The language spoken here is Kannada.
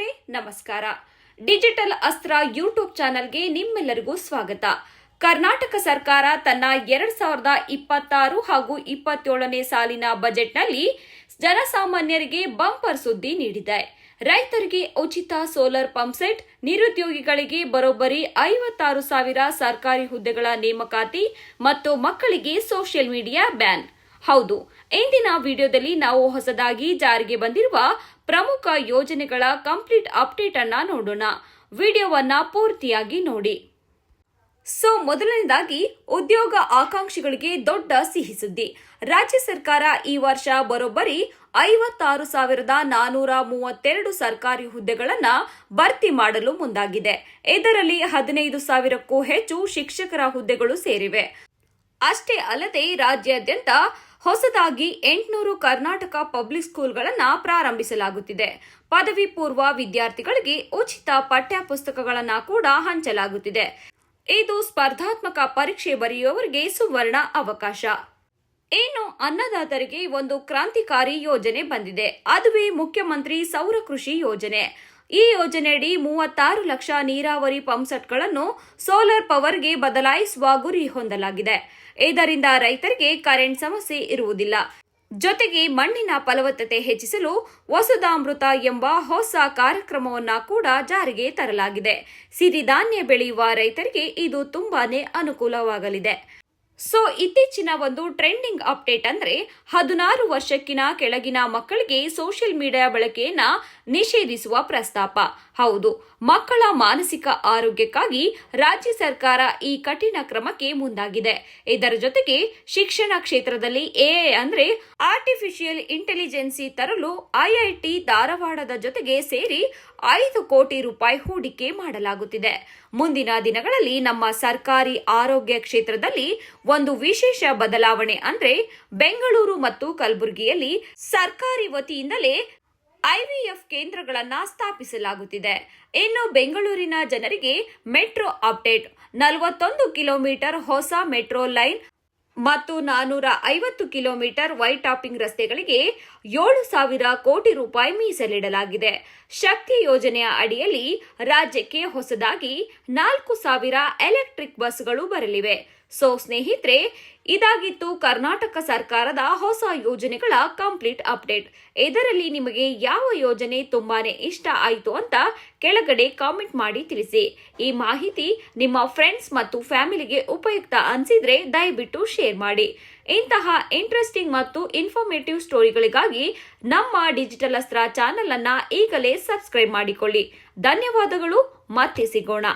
ವೀಕ್ಷಕರೇ ನಮಸ್ಕಾರ. ಡಿಜಿಟಲ್ ಅಸ್ತ್ರ ಯೂಟ್ಯೂಬ್ ಚಾನೆಲ್ಗೆ ನಿಮ್ಮೆಲ್ಲರಿಗೂ ಸ್ವಾಗತ. ಕರ್ನಾಟಕ ಸರ್ಕಾರ ತನ್ನ 2026 ಹಾಗೂ 27ನೇ ಸಾಲಿನ ಬಜೆಟ್ನಲ್ಲಿ ಜನಸಾಮಾನ್ಯರಿಗೆ ಬಂಪರ್ ಸುದ್ದಿ ನೀಡಿದೆ. ರೈತರಿಗೆ ಉಚಿತ ಸೋಲಾರ್ ಪಂಪ್ ಸೆಟ್, ನಿರುದ್ಯೋಗಿಗಳಿಗೆ ಬರೋಬ್ಬರಿ 56,000 ಸರ್ಕಾರಿ ಹುದ್ದೆಗಳ ನೇಮಕಾತಿ ಮತ್ತು ಮಕ್ಕಳಿಗೆ ಸೋಷಿಯಲ್ ಮೀಡಿಯಾ ಬ್ಯಾನ್. ಹೌದು, ಇಂದಿನ ವಿಡಿಯೋದಲ್ಲಿ ನಾವು ಹೊಸದಾಗಿ ಜಾರಿಗೆ ಬಂದಿರುವ ಪ್ರಮುಖ ಯೋಜನೆಗಳ ಕಂಪ್ಲೀಟ್ ಅಪ್ಡೇಟ್ ಅನ್ನ ನೋಡೋಣ. ವಿಡಿಯೋವನ್ನ ಪೂರ್ತಿಯಾಗಿ ನೋಡಿ. ಮೊದಲನೇದಾಗಿ ಉದ್ಯೋಗ ಆಕಾಂಕ್ಷಿಗಳಿಗೆ ದೊಡ್ಡ ಸಿಹಿ ಸುದ್ದಿ. ರಾಜ್ಯ ಸರ್ಕಾರ ಈ ವರ್ಷ ಬರೋಬ್ಬರಿ 56,432 ಸರ್ಕಾರಿ ಹುದ್ದೆಗಳನ್ನ ಭರ್ತಿ ಮಾಡಲು ಮುಂದಾಗಿದೆ. ಇದರಲ್ಲಿ 15,000ಕ್ಕೂ ಹೆಚ್ಚು ಶಿಕ್ಷಕರ ಹುದ್ದೆಗಳು ಸೇರಿವೆ. ಅಷ್ಟೇ ಅಲ್ಲದೆ ರಾಜ್ಯಾದ್ಯಂತ ಹೊಸದಾಗಿ 800 ಕರ್ನಾಟಕ ಪಬ್ಲಿಕ್ ಸ್ಕೂಲ್ಗಳನ್ನು ಪ್ರಾರಂಭಿಸಲಾಗುತ್ತಿದೆ. ಪದವಿ ಪೂರ್ವ ವಿದ್ಯಾರ್ಥಿಗಳಿಗೆ ಉಚಿತ ಪಠ್ಯ ಪುಸ್ತಕಗಳನ್ನು ಕೂಡ ಹಂಚಲಾಗುತ್ತಿದೆ. ಇದು ಸ್ಪರ್ಧಾತ್ಮಕ ಪರೀಕ್ಷೆ ಬರೆಯುವವರಿಗೆ ಸುವರ್ಣ ಅವಕಾಶ. ಇನ್ನು ಅನ್ನದಾತರಿಗೆ ಒಂದು ಕ್ರಾಂತಿಕಾರಿ ಯೋಜನೆ ಬಂದಿದೆ. ಅದುವೇ ಮುಖ್ಯಮಂತ್ರಿ ಸೌರ ಕೃಷಿ ಯೋಜನೆ. ಈ ಯೋಜನೆಯಡಿ 36 ಲಕ್ಷ ನೀರಾವರಿ ಪಂಪ್ಸೆಟ್ಗಳನ್ನು ಸೋಲಾರ್ ಪವರ್ಗೆ ಬದಲಾಯಿಸುವ ಗುರಿ ಹೊಂದಲಾಗಿದೆ. ಇದರಿಂದ ರೈತರಿಗೆ ಕರೆಂಟ್ ಸಮಸ್ಯೆ ಇರುವುದಿಲ್ಲ. ಜೊತೆಗೆ ಮಣ್ಣಿನ ಫಲವತ್ತತೆ ಹೆಚ್ಚಿಸಲು ವಸುಧಾಮೃತ ಎಂಬ ಹೊಸ ಕಾರ್ಯಕ್ರಮವನ್ನ ಕೂಡ ಜಾರಿಗೆ ತರಲಾಗಿದೆ. ಸಿರಿಧಾನ್ಯ ಬೆಳೆಯುವ ರೈತರಿಗೆ ಇದು ತುಂಬಾನೇ ಅನುಕೂಲವಾಗಲಿದೆ. ಇತ್ತೀಚಿನ ಒಂದು ಟ್ರೆಂಡಿಂಗ್ ಅಪ್ಡೇಟ್ ಅಂದ್ರೆ 16 ವರ್ಷಕ್ಕಿನ ಕೆಳಗಿನ ಮಕ್ಕಳಿಗೆ ಸೋಷಿಯಲ್ ಮೀಡಿಯಾ ಬಳಕೆಯನ್ನ ನಿಷೇಧಿಸುವ ಪ್ರಸ್ತಾಪ. ಹೌದು, ಮಕ್ಕಳ ಮಾನಸಿಕ ಆರೋಗ್ಯಕ್ಕಾಗಿ ರಾಜ್ಯ ಸರ್ಕಾರ ಈ ಕಠಿಣ ಕ್ರಮಕ್ಕೆ ಮುಂದಾಗಿದೆ. ಇದರ ಜೊತೆಗೆ ಶಿಕ್ಷಣ ಕ್ಷೇತ್ರದಲ್ಲಿ ಎಐ ಅಂದ್ರೆ ಆರ್ಟಿಫಿಷಿಯಲ್ ಇಂಟೆಲಿಜೆನ್ಸಿ ತರಲು ಐಐಟಿ ಧಾರವಾಡದ ಜೊತೆಗೆ ಸೇರಿ 5 ಕೋಟಿ ರೂಪಾಯಿ ಹೂಡಿಕೆ ಮಾಡಲಾಗುತ್ತಿದೆ. ಮುಂದಿನ ದಿನಗಳಲ್ಲಿ ನಮ್ಮ ಸರ್ಕಾರಿ ಆರೋಗ್ಯ ಕ್ಷೇತ್ರದಲ್ಲಿ ಒಂದು ವಿಶೇಷ ಬದಲಾವಣೆ ಅಂದ್ರೆ ಬೆಂಗಳೂರು ಮತ್ತು ಕಲಬುರಗಿಯಲ್ಲಿ ಸರ್ಕಾರಿ ವತಿಯಿಂದಲೇ ಐವಿಎಫ್ ಕೇಂದ್ರಗಳನ್ನು ಸ್ಥಾಪಿಸಲಾಗುತ್ತಿದೆ. ಇನ್ನು ಬೆಂಗಳೂರಿನ ಜನರಿಗೆ ಮೆಟ್ರೋ ಅಪ್ಡೇಟ್. 41 ಕಿಲೋಮೀಟರ್ ಹೊಸ ಮೆಟ್ರೋ ಲೈನ್ ಮತ್ತು 450 ಕಿಲೋಮೀಟರ್ ವೈಟ್ ಟಾಪಿಂಗ್ ರಸ್ತೆಗಳಿಗೆ 7,000 ಕೋಟಿ ರೂಪಾಯಿ ಮೀಸಲಿಡಲಾಗಿದೆ. ಶಕ್ತಿ ಯೋಜನೆಯ ಅಡಿಯಲ್ಲಿ ರಾಜ್ಯಕ್ಕೆ ಹೊಸದಾಗಿ 4,000 ಎಲೆಕ್ಟ್ರಿಕ್ ಬಸ್ಗಳು ಬರಲಿವೆ. ಸ್ನೇಹಿತರೆ, ಇದಾಗಿತ್ತು ಕರ್ನಾಟಕ ಸರ್ಕಾರದ ಹೊಸ ಯೋಜನೆಗಳ ಕಂಪ್ಲೀಟ್ ಅಪ್ಡೇಟ್. ಇದರಲ್ಲಿ ನಿಮಗೆ ಯಾವ ಯೋಜನೆ ತುಂಬಾನೇ ಇಷ್ಟ ಆಯಿತು ಅಂತ ಕೆಳಗಡೆ ಕಾಮೆಂಟ್ ಮಾಡಿ ತಿಳಿಸಿ. ಈ ಮಾಹಿತಿ ನಿಮ್ಮ ಫ್ರೆಂಡ್ಸ್ ಮತ್ತು ಫ್ಯಾಮಿಲಿಗೆ ಉಪಯುಕ್ತ ಅನಿಸಿದ್ರೆ ದಯವಿಟ್ಟು ಶೇರ್ ಮಾಡಿ. ಇಂತಹ ಇಂಟ್ರೆಸ್ಟಿಂಗ್ ಮತ್ತು ಇನ್ಫಾರ್ಮೇಟಿವ್ ಸ್ಟೋರಿಗಳಿಗಾಗಿ ನಮ್ಮ ಡಿಜಿಟಲ್ ಅಸ್ತ್ರ ಚಾನೆಲ್ ಅನ್ನ ಈಗಲೇ ಸಬ್ಸ್ಕ್ರೈಬ್ ಮಾಡಿಕೊಳ್ಳಿ. ಧನ್ಯವಾದಗಳು. ಮತ್ತೆ ಸಿಗೋಣ.